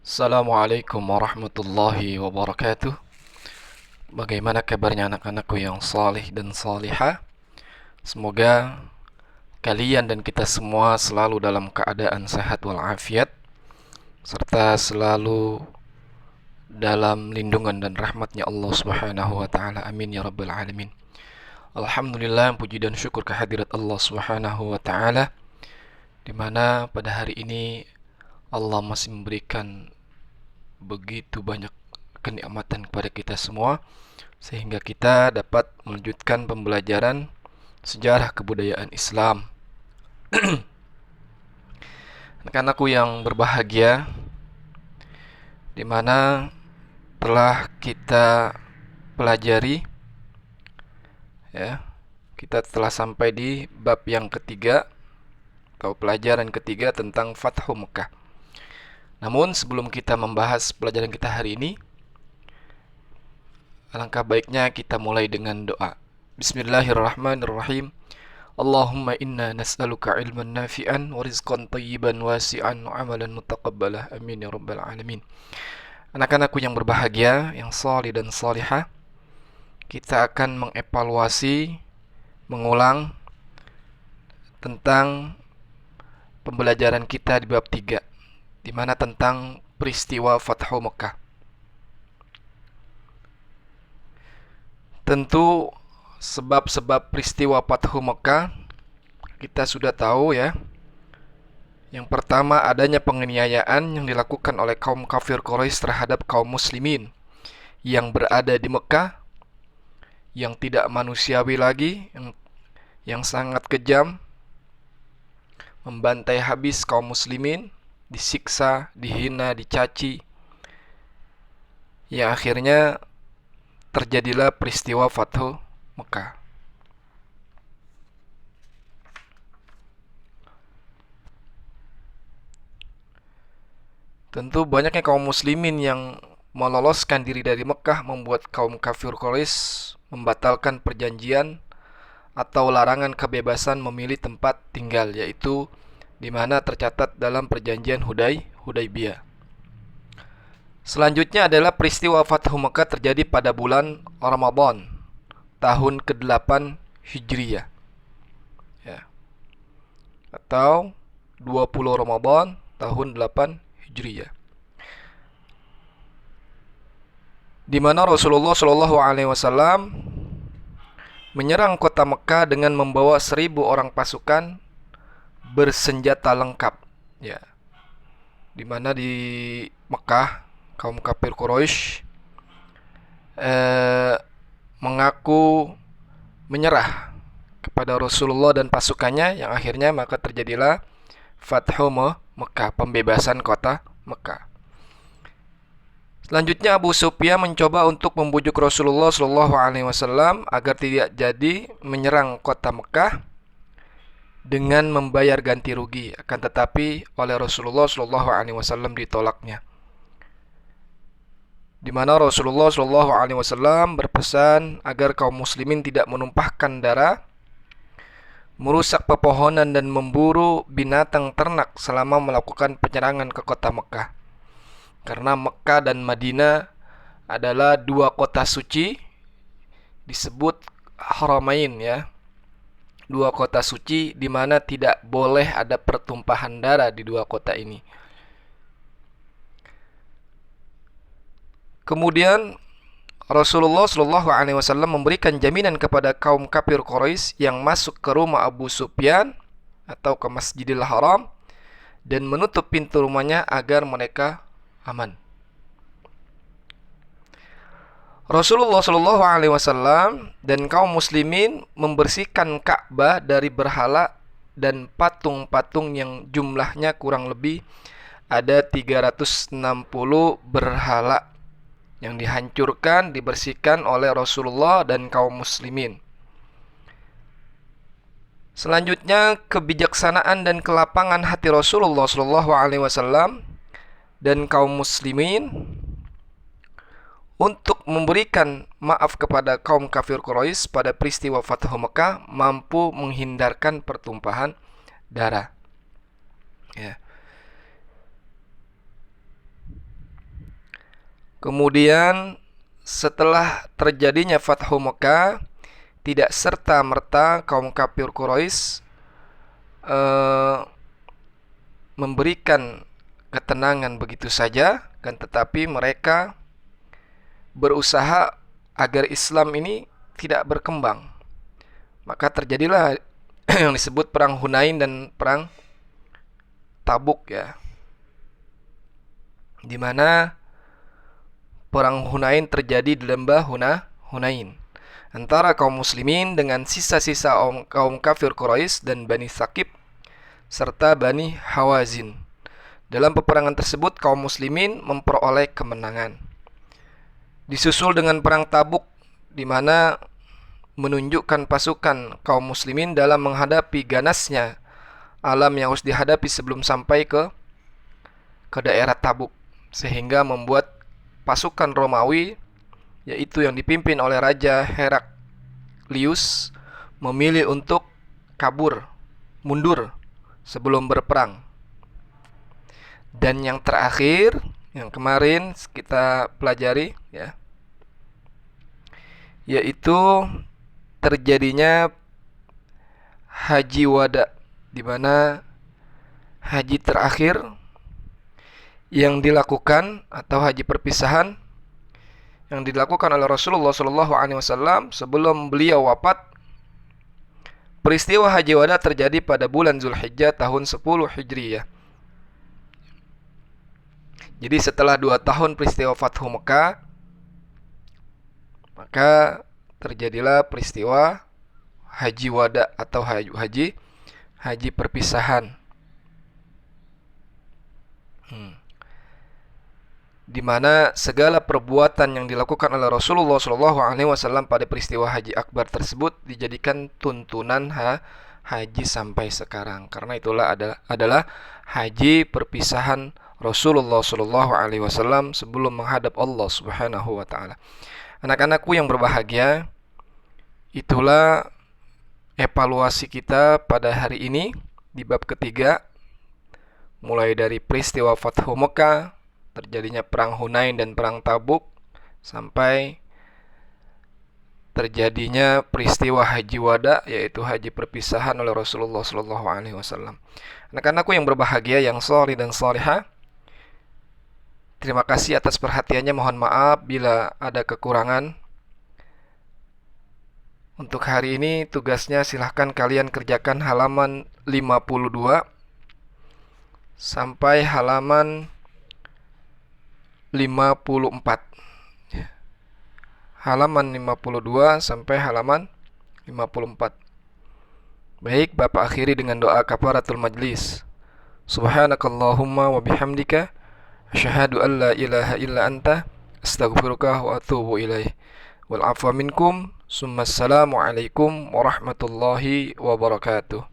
Assalamualaikum warahmatullahi wabarakatuh. Bagaimana kabarnya anak-anakku yang salih dan salihah? Semoga kalian dan kita semua selalu dalam keadaan sehat walafiat, serta selalu dalam lindungan dan rahmatnya Allah Subhanahu wa taala. Amin ya rabbal alamin. Alhamdulillah, puji dan syukur kehadirat Allah Subhanahu wa taala, di mana pada hari ini Allah masih memberikan begitu banyak kenikmatan kepada kita semua, sehingga kita dapat melanjutkan pembelajaran sejarah kebudayaan Islam. Anak-anakku yang berbahagia, di mana telah kita pelajari, ya, kita telah sampai di bab yang ketiga atau pelajaran ketiga tentang Fathu Mekah. Namun sebelum kita membahas pelajaran kita hari ini, alangkah baiknya kita mulai dengan doa. Bismillahirrahmanirrahim. Allahumma inna nas'aluka ilman nafi'an wa rizqan tayyiban wasi'an wa amalan mutaqabbalah. Amin ya rabbal alamin. Anak-anakku yang berbahagia, yang salih dan salihah, kita akan mengevaluasi, mengulang tentang pembelajaran kita di bab 3, di mana tentang peristiwa Fathu Mekah. Tentu sebab-sebab peristiwa Fathu Mekah kita sudah tahu, ya. Yang pertama, adanya penganiayaan yang dilakukan oleh kaum kafir Quraisy terhadap kaum muslimin yang berada di Mekah, yang tidak manusiawi lagi, yang sangat kejam, membantai habis kaum muslimin, disiksa, dihina, dicaci. Ya, akhirnya terjadilah peristiwa Fathu Mekah. Tentu banyaknya kaum muslimin yang meloloskan diri dari Mekah membuat kaum kafir Quraisy membatalkan perjanjian atau larangan kebebasan memilih tempat tinggal, yaitu di mana tercatat dalam perjanjian Hudaybiyah. Selanjutnya adalah peristiwa Fathu Mekah terjadi pada bulan Ramadan tahun ke-8 Hijriyah, ya, atau 20 Ramadan tahun 8 Hijriyah, di mana Rasulullah Shallallahu alaihi wasallam menyerang kota Mekah dengan membawa 1.000 orang pasukan bersenjata lengkap, ya, di mana di Mekah kaum kafir Quraisy mengaku menyerah kepada Rasulullah dan pasukannya, yang akhirnya maka terjadilah Fathu Mekah, pembebasan kota Mekah. Selanjutnya Abu Sufyan mencoba untuk membujuk Rasulullah Shallallahu alaihi wasallam agar tidak jadi menyerang kota Mekah dengan membayar ganti rugi, akan tetapi oleh Rasulullah Shallallahu alaihi wasallam ditolaknya, di mana Rasulullah Shallallahu alaihi wasallam berpesan agar kaum muslimin tidak menumpahkan darah, merusak pepohonan dan memburu binatang ternak selama melakukan penyerangan ke kota Mekah. Karena Mekah dan Madinah adalah dua kota suci, disebut Haramain, ya. Dua kota suci di mana tidak boleh ada pertumpahan darah di dua kota ini. Kemudian Rasulullah Shallallahu alaihi wasallam memberikan jaminan kepada kaum kafir Quraisy yang masuk ke rumah Abu Sufyan atau ke Masjidil Haram dan menutup pintu rumahnya agar mereka aman. Rasulullah Shallallahu alaihi wasallam dan kaum muslimin membersihkan Ka'bah dari berhala dan patung-patung yang jumlahnya kurang lebih ada 360 berhala yang dihancurkan, dibersihkan oleh Rasulullah dan kaum muslimin. Selanjutnya, kebijaksanaan dan kelapangan hati Rasulullah Shallallahu alaihi wasallam dan kaum muslimin untuk memberikan maaf kepada kaum kafir Quraisy pada peristiwa Fathu Mekah mampu menghindarkan pertumpahan darah, ya. Kemudian setelah terjadinya Fathu Mekah, tidak serta-merta kaum kafir Quraisy memberikan ketenangan begitu saja, kan, tetapi mereka berusaha agar Islam ini tidak berkembang. Maka terjadilah yang disebut perang Hunain dan perang Tabuk, ya, di mana perang Hunain terjadi di lembah Hunain antara kaum muslimin dengan sisa-sisa kaum kafir Quraisy dan Bani Thaqif serta Bani Hawazin. Dalam peperangan tersebut kaum muslimin memperoleh kemenangan. Disusul dengan perang Tabuk, di mana menunjukkan pasukan kaum muslimin dalam menghadapi ganasnya alam yang harus dihadapi sebelum sampai ke daerah Tabuk, sehingga membuat pasukan Romawi, yaitu yang dipimpin oleh Raja Heraklius, memilih untuk mundur sebelum berperang. Dan yang terakhir, yang kemarin kita pelajari, ya, yaitu terjadinya Haji Wada, di mana haji terakhir yang dilakukan atau haji perpisahan yang dilakukan oleh Rasulullah SAW sebelum beliau wafat. Peristiwa Haji Wada terjadi pada bulan Zulhijjah tahun 10 Hijriyah. Jadi setelah 2 tahun peristiwa Fathu Mekah, maka terjadilah peristiwa Haji Wada atau haji perpisahan, di mana segala perbuatan yang dilakukan oleh Rasulullah SAW pada peristiwa Haji Akbar tersebut dijadikan tuntunan haji sampai sekarang. Karena itulah adalah haji perpisahan Rasulullah SAW sebelum menghadap Allah Subhanahu wa Ta'ala. Anak-anakku yang berbahagia, itulah evaluasi kita pada hari ini di bab ketiga, mulai dari peristiwa Fathu Mekah, terjadinya perang Hunain dan perang Tabuk, sampai terjadinya peristiwa Haji Wada, yaitu haji perpisahan oleh Rasulullah SAW. Anak-anakku yang berbahagia, yang sholih dan sholihah, terima kasih atas perhatiannya. Mohon maaf bila ada kekurangan. Untuk hari ini tugasnya silahkan kalian kerjakan halaman 52 sampai halaman 54. Halaman 52 sampai halaman 54. Baik, Bapak akhiri dengan doa kafaratul majlis. Subhanakallahumma wa bihamdika asyhadu an la ilaha illa anta astaghfiruka wa atubu ilaih. Wal afwa minkum. Assalamualaikum warahmatullahi wabarakatuh.